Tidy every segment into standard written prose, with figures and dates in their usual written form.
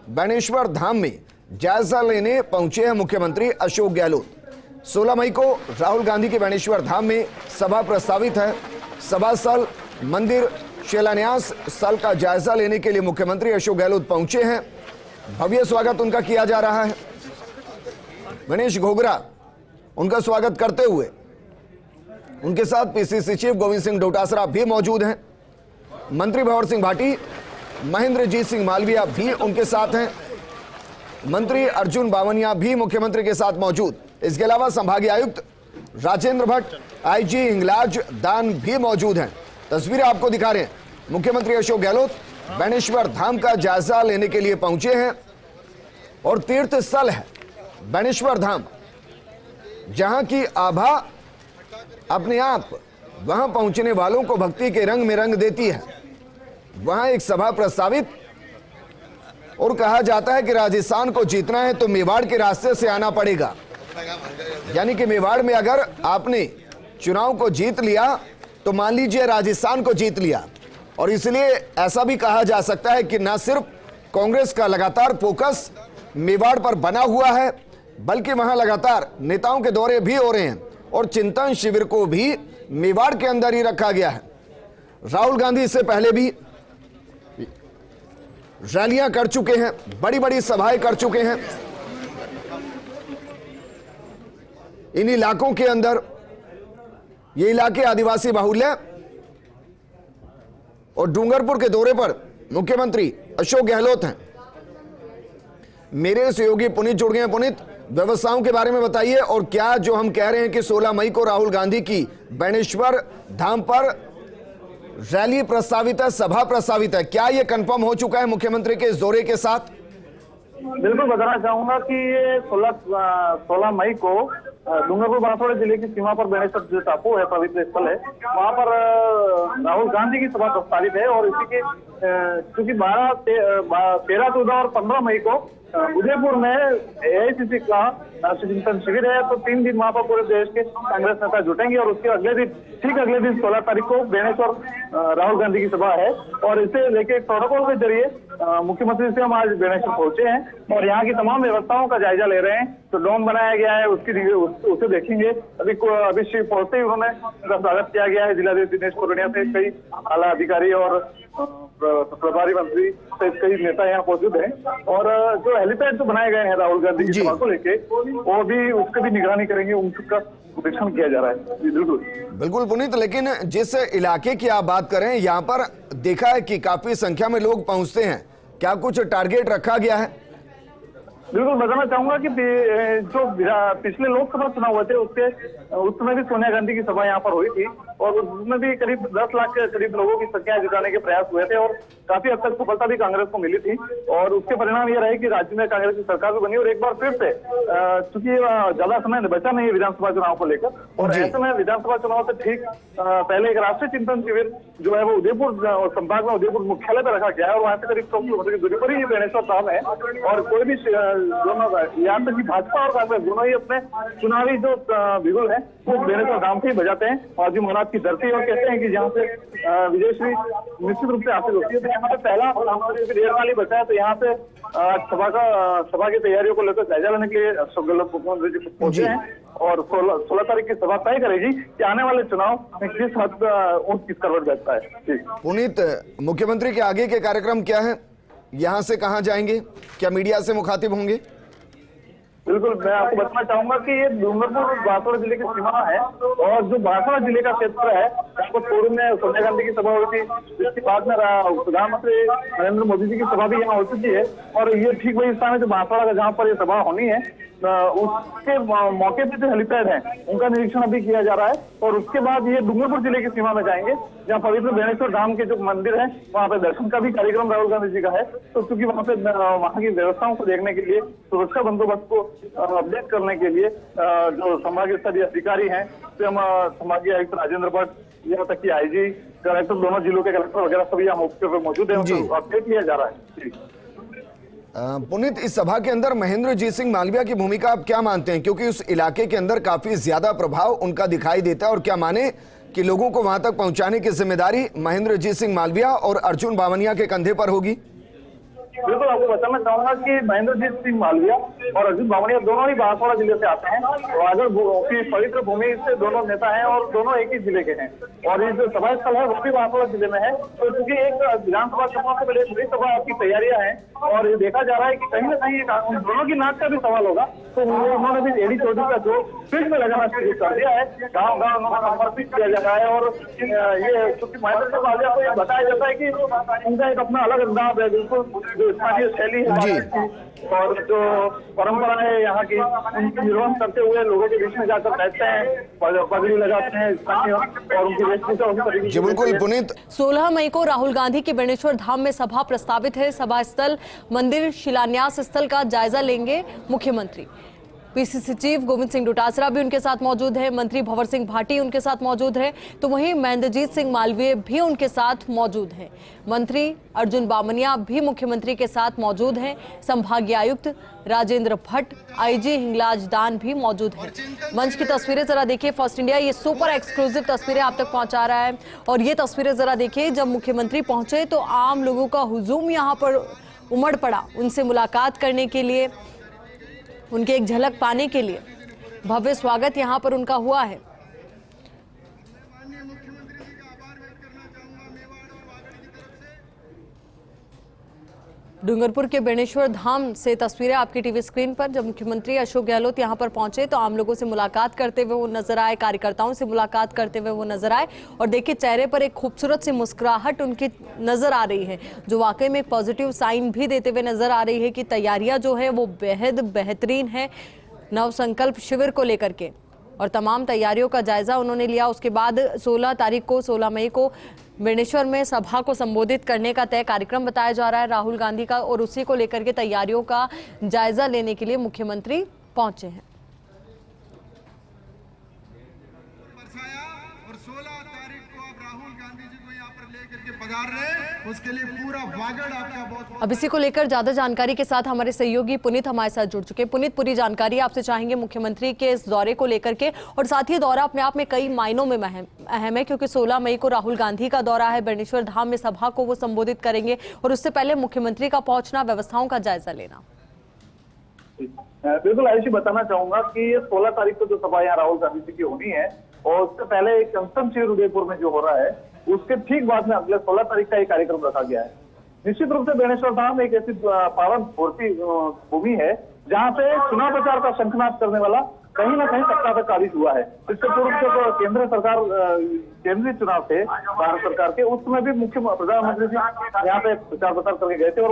बेणेश्वर धाम में जायजा लेने पहुंचे हैं मुख्यमंत्री अशोक गहलोत। 16 मई को राहुल गांधी के बेणेश्वर धाम में सभा प्रस्तावित है। सभा स्थल, मंदिर, शिलान्यास स्थल का जायजा लेने के लिए मुख्यमंत्री अशोक गहलोत पहुंचे हैं। भव्य स्वागत उनका किया जा रहा है। गणेश घोगरा उनका स्वागत करते हुए उनके साथ पीसीसी चीफ गोविंद सिंह डोटासरा भी मौजूद हैं। मंत्री भंवर सिंह भाटी, महेंद्रजीत सिंह मालविया भी उनके साथ हैं। मंत्री अर्जुन बावनिया भी मुख्यमंत्री के साथ मौजूद। इसके अलावा संभागीय आयुक्त राजेंद्र भट्ट, आईजी हिंगलाज दान भी मौजूद हैं। तस्वीरें आपको दिखा रहे हैं। मुख्यमंत्री अशोक गहलोत बेणेश्वर धाम का जायजा लेने के लिए पहुंचे हैं और तीर्थ स्थल है बेणेश्वर धाम, जहां की आभा अपने आप वहां पहुंचने वालों को भक्ति के रंग में रंग देती है। वहां एक सभा प्रस्तावित और कहा जाता है कि राजस्थान को जीतना है तो मेवाड़ के रास्ते से आना पड़ेगा। यानी कि मेवाड़ में अगर आपने चुनाव को जीत लिया तो मान लीजिए राजस्थान को जीत लिया। और इसलिए ऐसा भी कहा जा सकता है कि न सिर्फ कांग्रेस का लगातार फोकस मेवाड़ पर बना हुआ है, बल्कि वहां लगातार नेताओं के दौरे भी हो रहे हैं और चिंतन शिविर को भी मेवाड़ के अंदर ही रखा गया है। राहुल गांधी इससे पहले भी रैलियां कर चुके हैं, बड़ी बड़ी सभाएं कर चुके हैं इन इलाकों के अंदर। ये इलाके आदिवासी बाहुल्य और डूंगरपुर के दौरे पर मुख्यमंत्री अशोक गहलोत हैं। मेरे सहयोगी पुनीत जुड़ गए हैं। पुनीत, व्यवस्थाओं के बारे में बताइए और क्या जो हम कह रहे हैं कि 16 मई को राहुल गांधी की बेणेश्वर धाम पर रैली प्रस्तावित है, सभा प्रस्तावित है, क्या यह कंफर्म हो चुका है मुख्यमंत्री के इस दौरे के साथ? बिल्कुल बताना चाहूंगा कि ये 16 मई को डूंगरपुर बांसवाड़ा जिले की सीमा पर बेणेश्वर जो टापू है, पवित्र स्थल है, वहां पर राहुल गांधी की सभा प्रस्तावित है। और इसी के क्योंकि 12, 13, 14 और 15 मई को उदयपुर में एआईसीसी का राष्ट्रीय चिंतन शिविर है, तो 3 दिन वहां पर पूरे देश के कांग्रेस नेता जुटेंगे। और उसके अगले दिन, ठीक अगले दिन 16 तारीख को बेणेश्वर राहुल गांधी की सभा है। और इसे लेके प्रोटोकॉल के जरिए मुख्यमंत्री से हम आज बेणेश्वर पहुंचे हैं और यहाँ की तमाम व्यवस्थाओं का जायजा ले रहे हैं। तो डोम बनाया गया है, उसे देखेंगे। अभी श्री पहुंचते ही उन्होंने उनका स्वागत किया गया है। जिलाधिकारी दिनेश कोरडिया से कई आला अधिकारी और प्रभारी मंत्री से कई नेता यहाँ मौजूद हैं। और जो हेलीपैड जो बनाए गए हैं राहुल गांधी की सभा को लेके, वो भी उसकी भी निगरानी करेंगे, उनका निरीक्षण किया जा रहा है। बिल्कुल बिल्कुल पुनीत, लेकिन जिस इलाके की आप बात करें, यहाँ पर देखा है कि काफी संख्या में लोग पहुंचते हैं, क्या कुछ टारगेट रखा गया है? बिल्कुल बताना चाहूंगा कि जो पिछले लोकसभा चुनाव हुए थे उस समय भी सोनिया गांधी की सभा यहाँ पर हुई थी और उसमें भी करीब 10 लाख के करीब लोगों की संख्या जुटाने के प्रयास हुए थे और काफी हद तक सफलता भी कांग्रेस को मिली थी। और उसके परिणाम ये रहे कि राज्य में कांग्रेस की सरकार भी बनी और एक बार फिर से चूंकि ज्यादा समय बचा नहीं है विधानसभा चुनाव को लेकर, और ऐसे में विधानसभा चुनाव से ठीक पहले एक राष्ट्रीय चिंतन शिविर जो है वो उदयपुर संभाग में उदयपुर मुख्यालय पर रखा गया है। और वहां से करीब 100 किलोमीटर की दूरी पर ही बेणेश्वर धाम है। और कोई भी दोनों, यहाँ तक कि भाजपा और कांग्रेस दोनों ही अपने चुनावी जो बिगुल है वो बेणेश्वर धाम से ही बजाते हैं। और महाराज की धरती, और कहते हैं कि जहाँ से विजयश्री निश्चित रूप से हासिल होती है। तो यहाँ पे पहला देर वाली बचा है, तो यहाँ पे सभा की तैयारियों को लेकर जायजा लेने के लिए अशोक गहलोत मुख्यमंत्री जी पहुंचे हैं। और 16 तारीख की सभा तय करेगी कि आने वाले चुनाव में किस हद किस करवट बैठता है। पुनीत, मुख्यमंत्री के आगे के कार्यक्रम क्या है? यहाँ से कहाँ जाएंगे? क्या मीडिया से मुखातिब होंगे? बिल्कुल, मैं आपको बताना चाहूंगा कि ये डूंगरपुर बांसवाड़ा जिले की सीमा है और जो बांसवाड़ा जिले का क्षेत्र है, आपको पूर्व में सोनिया गांधी की सभा हुई थी, जिसके बाद में प्रधानमंत्री नरेंद्र मोदी जी की सभा भी यहाँ हो चुकी है। और ये ठीक वही स्थान है जो बांसवाड़ा का, जहाँ पर ये सभा होनी है, उसके मौके पे जो हेलीपैड है उनका निरीक्षण अभी किया जा रहा है। और उसके बाद ये डूंगरपुर जिले की सीमा में जाएंगे, जहाँ पवित्र बेणेश्वर धाम के जो मंदिर है वहाँ पे दर्शन का भी कार्यक्रम राहुल गांधी जी का है। तो क्योंकि वहाँ पे वहाँ की व्यवस्थाओं को देखने के लिए, सुरक्षा बंदोबस्त को अपडेट करने के लिए जो संभागीय स्तरीय अधिकारी हैं, स्वयं संभागीय आयुक्त राजेंद्र भट्ट, यहाँ तक कि आईजी, कलेक्टर, दोनों जिलों के कलेक्टर वगैरह सभी यहाँ मौके पर मौजूद है, उनको अपडेट किया जा रहा है। पुनीत, इस सभा के अंदर महेंद्रजीत सिंह मालविया की भूमिका आप क्या मानते हैं, क्योंकि उस इलाके के अंदर काफी ज्यादा प्रभाव उनका दिखाई देता है, और क्या माने कि लोगों को वहां तक पहुंचाने की जिम्मेदारी महेंद्रजीत सिंह मालविया और अर्जुन बावनिया के कंधे पर होगी? बिल्कुल आपको बताना चाहूंगा कि महेंद्रजीत सिंह मालविया और अर्जुन बामणिया दोनों ही बांसवाड़ा जिले से आते हैं। राजगढ़ की पवित्र भूमि से दोनों नेता हैं और दोनों एक ही जिले के हैं और ये जो सभा स्थल है वो भी बांसवाड़ा जिले में है। तो क्योंकि एक विधानसभा चुनाव से पहले बड़ी सभा की तैयारियां हैं और ये देखा जा रहा है कि कहीं ना कहीं उन दोनों की नाक का भी सवाल होगा। तो उन्होंने भी एडी चौधरी का जो फील्ड में लगाना शुरू कर दिया है, गाँव गाँव उन्होंने समर्पित किया जा रहा है। और ये क्योंकि महेंद्र सिंह मालविया को ये बताया जाता है कि उनका एक अपना अलग अंदाज है, बिल्कुल जो स्थानीय शैली है और जो परंपरा है यहाँ की, उनकी निर्वहन करते हुए लोगों के बीच में जाकर बैठते हैं, पगड़ी लगाते हैं स्थानीय और उनकी वेशभूषा उसी तरीके जी बिल्कुल पुनीत। 16 मई को राहुल गांधी के बेणेश्वर धाम में सभा प्रस्तावित है। सभा स्थल मंदिर शिलान्यास स्थल का जायजा लेंगे मुख्यमंत्री। पीसीसी चीफ गोविंद सिंह डोटासरा भी उनके साथ मौजूद है, मंत्री भंवर सिंह भाटी उनके साथ मौजूद है, तो वहीं महेंद्रजीत सिंह मालवीय भी उनके साथ मौजूद हैं। मंत्री अर्जुन बामनिया भी मुख्यमंत्री के साथ मौजूद हैं। संभागीय आयुक्त राजेंद्र भट्ट, आईजी हिंगलाज दान भी मौजूद हैं। मंच की तस्वीरें जरा देखिए, फर्स्ट इंडिया ये सुपर एक्सक्लूसिव तस्वीरें आप तक पहुंचा रहा है और ये तस्वीरें जरा देखिए, जब मुख्यमंत्री पहुंचे तो आम लोगों का हुजूम यहाँ पर उमड़ पड़ा उनसे मुलाकात करने के लिए, उनके एक झलक पाने के लिए। भव्य स्वागत यहां पर उनका हुआ है। डूंगरपुर के बेणेश्वर धाम से तस्वीरें आपकी टीवी स्क्रीन पर। जब मुख्यमंत्री अशोक गहलोत यहां पर पहुंचे तो आम लोगों से मुलाकात करते हुए वो नजर आए, कार्यकर्ताओं से मुलाकात करते हुए वो नजर आए और देखिए चेहरे पर एक खूबसूरत सी मुस्कुराहट उनकी नजर आ रही है, जो वाकई में एक पॉजिटिव साइन भी देते हुए नजर आ रही है कि तैयारियां जो है वो बेहद बेहतरीन है नव संकल्प शिविर को लेकर के। और तमाम तैयारियों का जायजा उन्होंने लिया। उसके बाद 16 मई को बेणेश्वर में सभा को संबोधित करने का तय कार्यक्रम बताया जा रहा है राहुल गांधी का, और उसी को लेकर के तैयारियों का जायजा लेने के लिए मुख्यमंत्री पहुंचे हैं। और 16 तारीख को आप राहुल गांधी जी को यहाँ पर लेकर के पधार रहे, उसके लिए पूरा वागड़ आपका बहुत। अब इसी को लेकर ज्यादा जानकारी के साथ हमारे सहयोगी पुनीत हमारे साथ जुड़ चुके हैं। पुनीत, पूरी जानकारी आपसे चाहेंगे मुख्यमंत्री के इस दौरे को लेकर के, और साथ ही दौरा अपने आप में कई मायनों में अहम है क्योंकि 16 मई को राहुल गांधी का दौरा है, बेणेश्वर धाम में सभा को वो संबोधित करेंगे और उससे पहले मुख्यमंत्री का पहुंचना, व्यवस्थाओं का जायजा लेना। बिल्कुल आयुषी, बताना चाहूंगा कि ये 16 तारीख को जो सभा यहाँ राहुल गांधी जी की होनी है और उससे पहले एक कंसम शिविर उदयपुर में जो हो रहा है उसके ठीक बाद में अगले 16 तारीख का एक कार्यक्रम रखा गया है। निश्चित रूप से बेणेश्वर धाम एक ऐसी पावन भूमि है जहाँ पे चुनाव प्रचार का शंखनाद करने वाला कहीं ना कहीं सत्ता तक काबिज हुआ है। इससे पूर्व जो केंद्र सरकार केंद्रीय चुनाव थे भारत सरकार के, उसमें भी मुख्य प्रधानमंत्री जी यहाँ पे प्रचार प्रसार करके गए थे और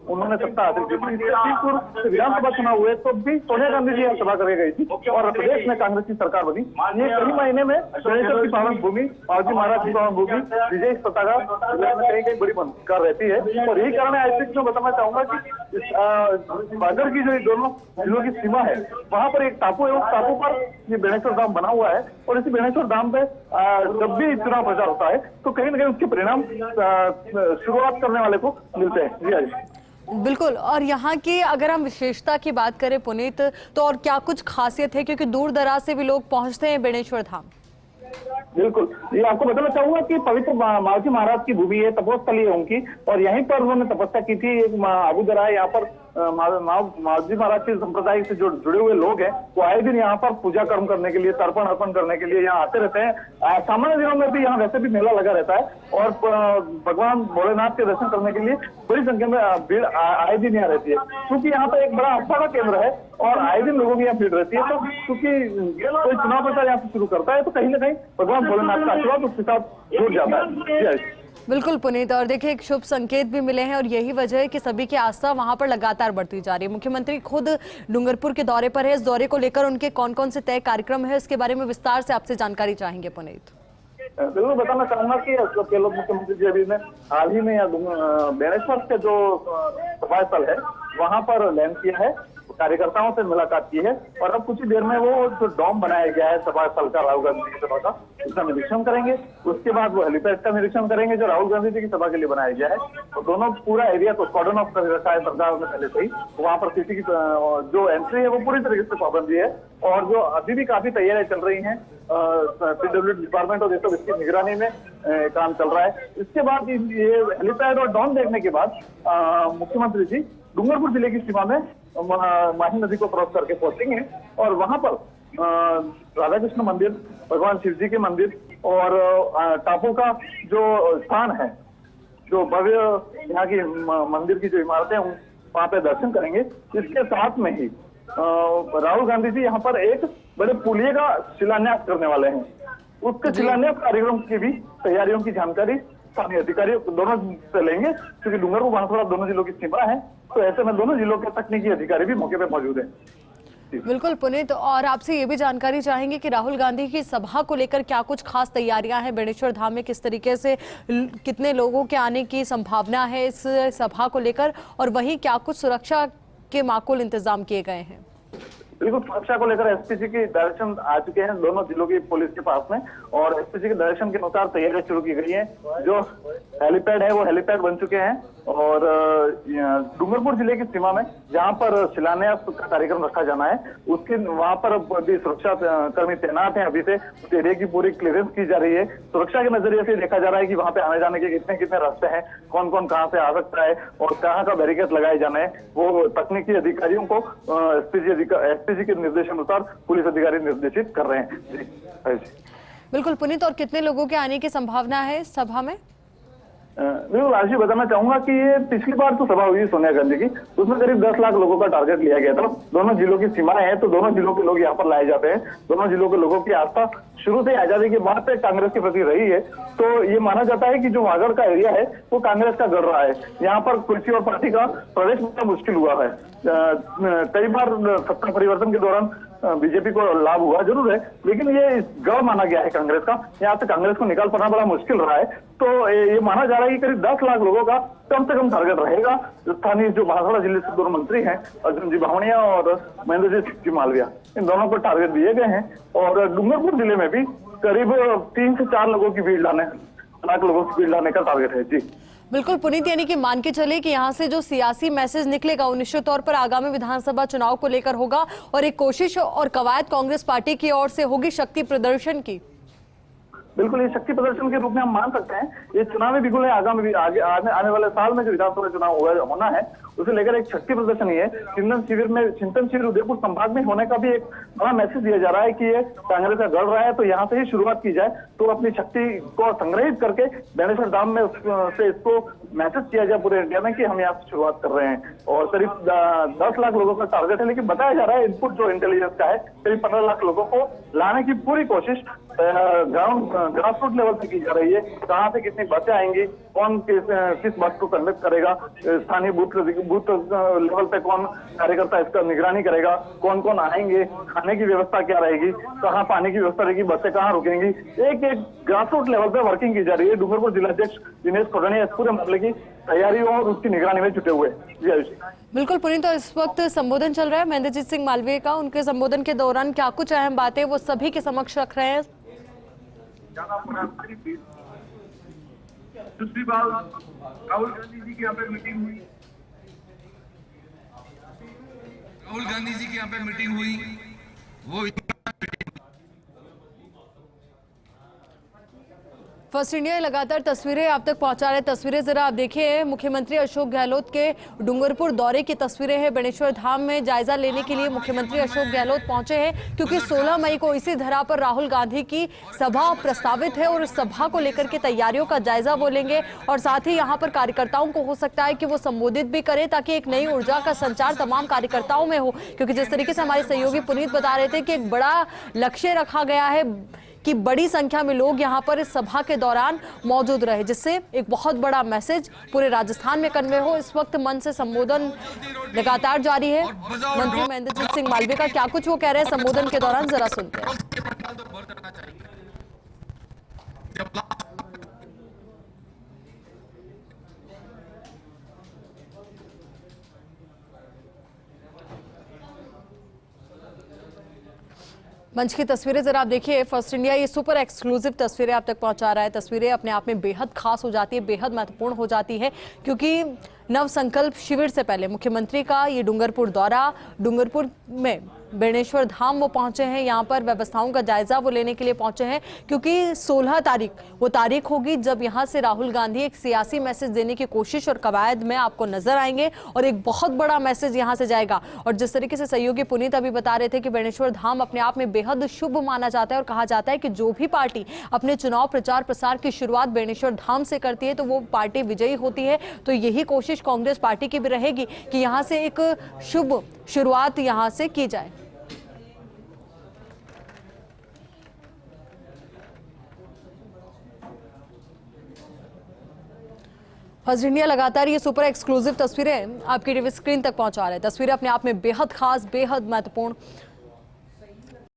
उन्होंने सत्ता हासिल की थी। पूर्व विधानसभा चुनाव हुए तो भी सोनिया गांधी जी यहाँ सभा करके गई थी और प्रदेश में कांग्रेस की सरकार बनी। ये कई महीने में बेणेश्वर की पावन भूमि, बाबूजी महाराज की पावन भूमि, विजय पताका कहीं कहीं बड़ी कर रहती है और यही कारण है। मैं बताना चाहूंगा कि बागर की जो दोनों जिलों की सीमा है वहां पर एक टापू है, उस टापू पर ये बेणेश्वर धाम बना हुआ है और इसी बेणेश्वर धाम पे जब भी चुनाव प्रचार होता है तो कहीं ना कहीं उसके परिणाम शुरुआत करने वाले को मिलते हैं। जी हाँ बिल्कुल। और यहाँ की अगर हम विशेषता की बात करें पुनीत, तो और क्या कुछ खासियत है, क्योंकि दूर दराज से भी लोग पहुंचते हैं बेणेश्वर धाम? बिल्कुल, ये आपको बताना चाहूंगा कि पवित्र बाबूजी महाराज की भूमि है, तपोस्थली है उनकी और यहीं पर उन्होंने तपस्या की थी। अबू दरा यहाँ पर बाबूजी महाराज के संप्रदाय से जो जुड़े हुए लोग हैं वो आए दिन यहाँ पर पूजा कर्म करने के लिए, तर्पण अर्पण करने के लिए यहाँ आते रहते हैं। सामान्य दिनों में भी यहाँ वैसे भी मेला लगा रहता है और भगवान भोलेनाथ के दर्शन करने के लिए बड़ी संख्या में भीड़ आए दिन यहाँ रहती है। क्योंकि यहाँ पे एक बड़ा आस्था का केंद्र है और आए दिन लोगों की यहाँ भीड़ रहती है, तो क्योंकि कोई चुनाव प्रचार यहाँ से शुरू करता है तो कहीं ना कहीं भगवान भोलेनाथ का आशीर्वाद उसके साथ जुड़ जाता है। बिल्कुल पुनीत, और देखिए एक शुभ संकेत भी मिले हैं और यही वजह है कि सभी की आस्था वहां पर लगातार बढ़ती जा रही है। मुख्यमंत्री खुद डूंगरपुर के दौरे पर है, इस दौरे को लेकर उनके कौन कौन से तय कार्यक्रम है, इसके बारे में विस्तार से आपसे जानकारी चाहेंगे पुनीत। बिल्कुल बताना चाहूंगा कि अशोक गहलोत मुख्यमंत्री जी अभी ने हाल ही में बेणेश्वर के जो सभा स्थल है वहां पर लैंड किया है। कार्यकर्ताओं से मुलाकात की है और अब कुछ ही देर में वो जो डॉम बनाया गया है सभा स्थल का, राहुल गांधी की सभा का, उसका निरीक्षण करेंगे। उसके बाद वो हेलीपैड का निरीक्षण करेंगे जो राहुल गांधी जी की सभा के लिए बनाया गया है। तो दोनों पूरा एरिया को कॉर्डन ऑफ कर रखा है सरकार ने पहले से ही। वहां पर किसी की जो एंट्री है वो पूरी तरीके से पाबंदी है और जो अभी भी काफी तैयारियां चल रही हैं पीडब्ल्यूडी डिपार्टमेंट और देशों इसकी निगरानी में काम चल रहा है। इसके बाद ये हेलीपैड और डॉम देखने के बाद मुख्यमंत्री जी डूंगरपुर जिले की सीमा में माही नदी को क्रॉस करके पहुंचेंगे और वहां पर राधा कृष्ण मंदिर, भगवान शिव जी के मंदिर और टापू का जो स्थान है, जो भव्य यहाँ की मंदिर की जो इमारतें हैं वहां पे दर्शन करेंगे। इसके साथ में ही राहुल गांधी जी यहाँ पर एक बड़े पुलिये का शिलान्यास करने वाले हैं। उसके शिलान्यास कार्यक्रम की भी तैयारियों की जानकारी स्थानीय अधिकारियों दोनों से लेंगे, क्योंकि डूंगरपुर बांसवाड़ा दोनों जिलों की सीमा है, तो ऐसे में दोनों जिलों के तकनीकी अधिकारी भी मौके पे मौजूद हैं। बिल्कुल पुनीत, और आपसे ये भी जानकारी चाहेंगे कि राहुल गांधी की सभा को लेकर क्या कुछ खास तैयारियां हैं बेणेश्वर धाम में, किस तरीके से कितने लोगों के आने की संभावना है इस सभा को लेकर, और वहीं क्या कुछ सुरक्षा के माकूल इंतजाम किए गए हैं? बिल्कुल, सुरक्षा को लेकर एसपीजी की डायरेक्शन आ चुके हैं दोनों जिलों की पुलिस के पास में और एसपीजी के डायरेक्शन के अनुसार तैयारियां शुरू की गई हैं। जो हेलीपैड है वो हेलीपैड बन चुके हैं और डूंगरपुर जिले की सीमा में जहां पर शिलान्यास का कार्यक्रम रखा जाना है उसके वहां पर भी सुरक्षा कर्मी तैनात हैं। अभी से उस एरिया की पूरी क्लियरेंस की जा रही है। सुरक्षा के नजरिए से देखा जा रहा है कि वहां पे आने जाने के कितने कितने रास्ते हैं, कौन कौन कहां से आ सकता है और कहां का बैरिकेड लगाए जाना है, वो तकनीकी अधिकारियों को एसपीजी के निर्देशानुसार पुलिस अधिकारी निर्देशित कर रहे हैं। जी बिल्कुल पुनीत, और कितने लोगों के आने की संभावना है सभा में? बिल्कुल आज ही बताना चाहूंगा कि ये पिछली बार तो सभा हुई सोनिया गांधी की, उसमें करीब 10 लाख लोगों का टारगेट लिया गया था। दोनों जिलों की सीमाएं हैं तो दोनों जिलों के लोग यहाँ पर लाए जाते हैं। दोनों जिलों के लोगों की आस्था शुरू से आजादी के बाद से कांग्रेस के प्रति रही है, तो ये माना जाता है कि जो वागड़ का एरिया है वो कांग्रेस का गढ़ रहा है। यहाँ पर किसी और पार्टी का प्रवेश करना मुश्किल हुआ है। कई बार सत्ता परिवर्तन के दौरान बीजेपी को लाभ हुआ जरूर है, लेकिन ये गढ़ माना गया है कांग्रेस का। यहाँ से कांग्रेस को निकाल पाना बड़ा मुश्किल रहा है, तो ये माना जा रहा है कि करीब 10 लाख लोगों का कम से कम टारगेट रहेगा। स्थानीय जो बांसवाड़ा जिले से दोनों मंत्री हैं, अर्जुन जी बावणिया और महेंद्र जी मालविया, इन दोनों को टारगेट दिए गए हैं और डूंगरपुर जिले में भी करीब 3 से 4 लोगों की भीड़ लाने, लाख लोगों की भीड़ लाने का टारगेट है। जी बिल्कुल पुनीत, यानी कि मान के चले कि यहाँ से जो सियासी मैसेज निकलेगा वो निश्चित तौर पर आगामी विधानसभा चुनाव को लेकर होगा और एक कोशिश और कवायद कांग्रेस पार्टी की ओर से होगी शक्ति प्रदर्शन की। बिल्कुल, ये शक्ति प्रदर्शन के रूप में हम मान सकते हैं। ये चुनावी बिल्कुल है, आगामी आने वाले साल में जो विधानसभा चुनाव होना है उसे लेकर एक शक्ति प्रदर्शन ही है। चिंतन शिविर उदयपुर संभाग में होने का भी एक बड़ा मैसेज दिया जा रहा है कि ये कांग्रेस का गढ़ रहा है, तो यहाँ से ही शुरुआत की जाए, तो अपनी शक्ति को संग्रहित करके बेणेश्वर धाम में से इसको मैसेज किया जाए पूरे इंडिया में कि हम यहाँ से शुरुआत कर रहे हैं। और करीब 10 लाख लोगों का टारगेट है, लेकिन बताया जा रहा है इनपुट जो इंटेलिजेंस का है करीब 15 लाख लोगों को लाने की पूरी कोशिश ग्रास रूट लेवल पे की जा रही है। कहाँ से कितनी बसें आएंगी, कौन किस बस को कंडक्ट करेगा, स्थानीय बूथ लेवल पे कौन कार्यकर्ता इसका निगरानी करेगा, कौन कौन आएंगे, खाने की व्यवस्था क्या रहेगी, कहाँ पानी की व्यवस्था रहेगी, बसें कहाँ रुकेंगी, एक एक ग्रास रूट लेवल पे वर्किंग की जा रही है। डूंगरपुर जिलाध्यक्ष दिनेश खोड़ानी इस पूरे मामले की तैयारियों और उसकी निगरानी में जुटे हुए। जी आयुष। बिल्कुल पुनीत, तो इस वक्त संबोधन चल रहा है महेंद्रजीत सिंह मालवीय का। उनके संबोधन के दौरान क्या कुछ अहम बातें वो सभी के समक्ष रख रहे हैं? दूसरी बात, राहुल गांधी जी की यहाँ पे मीटिंग हुई, राहुल गांधी जी की यहाँ पे मीटिंग हुई, वो फर्स्ट इंडिया लगातार तस्वीरें आप तक पहुंचा रहे। तस्वीरें जरा आप देखिए, मुख्यमंत्री अशोक गहलोत के डूंगरपुर दौरे की तस्वीरें हैं। बेणेश्वर धाम में जायजा लेने के लिए मुख्यमंत्री अशोक गहलोत पहुंचे हैं, क्योंकि 16 मई को इसी धरा पर राहुल गांधी की सभा प्रस्तावित है और इस सभा को लेकर के तैयारियों का जायजा वो लेंगे और साथ ही यहाँ पर कार्यकर्ताओं को हो सकता है कि वो संबोधित भी करें, ताकि एक नई ऊर्जा का संचार तमाम कार्यकर्ताओं में हो। क्योंकि जिस तरीके से हमारे सहयोगी पुनीत बता रहे थे कि एक बड़ा लक्ष्य रखा गया है कि बड़ी संख्या में लोग यहां पर इस सभा के दौरान मौजूद रहे, जिससे एक बहुत बड़ा मैसेज पूरे राजस्थान में कन्वे हो। इस वक्त मन से संबोधन लगातार जारी है। मंत्री महेंद्रजीत सिंह मालवीय का क्या कुछ वो कह रहे हैं संबोधन के दौरान, जरा सुनते हैं। मंच की तस्वीरें जरा आप देखिए। फर्स्ट इंडिया ये सुपर एक्सक्लूसिव तस्वीरें आप तक पहुंचा रहा है। तस्वीरें अपने आप में बेहद खास हो जाती है, बेहद महत्वपूर्ण हो जाती है, क्योंकि नव संकल्प शिविर से पहले मुख्यमंत्री का ये डूंगरपुर दौरा, डूंगरपुर में बेणेश्वर धाम वो पहुंचे हैं, यहाँ पर व्यवस्थाओं का जायजा वो लेने के लिए पहुंचे हैं, क्योंकि 16 तारीख वो तारीख होगी जब यहाँ से राहुल गांधी एक सियासी मैसेज देने की कोशिश और कवायद में आपको नजर आएंगे और एक बहुत बड़ा मैसेज यहाँ से जाएगा। और जिस तरीके से सहयोगी पुनीत अभी बता रहे थे कि बेणेश्वर धाम अपने आप में बेहद शुभ माना जाता है और कहा जाता है कि जो भी पार्टी अपने चुनाव प्रचार प्रसार की शुरुआत बेणेश्वर धाम से करती है तो वो पार्टी विजयी होती है। तो यही कोशिश कांग्रेस पार्टी की भी रहेगी कि यहाँ से एक शुभ शुरुआत यहाँ से की जाए। फर्स्ट इंडिया लगातार ये सुपर एक्सक्लूसिव तस्वीरें आपकी टीवी स्क्रीन तक पहुंचा रहे हैं। तस्वीरें अपने आप में बेहद खास, बेहद महत्वपूर्ण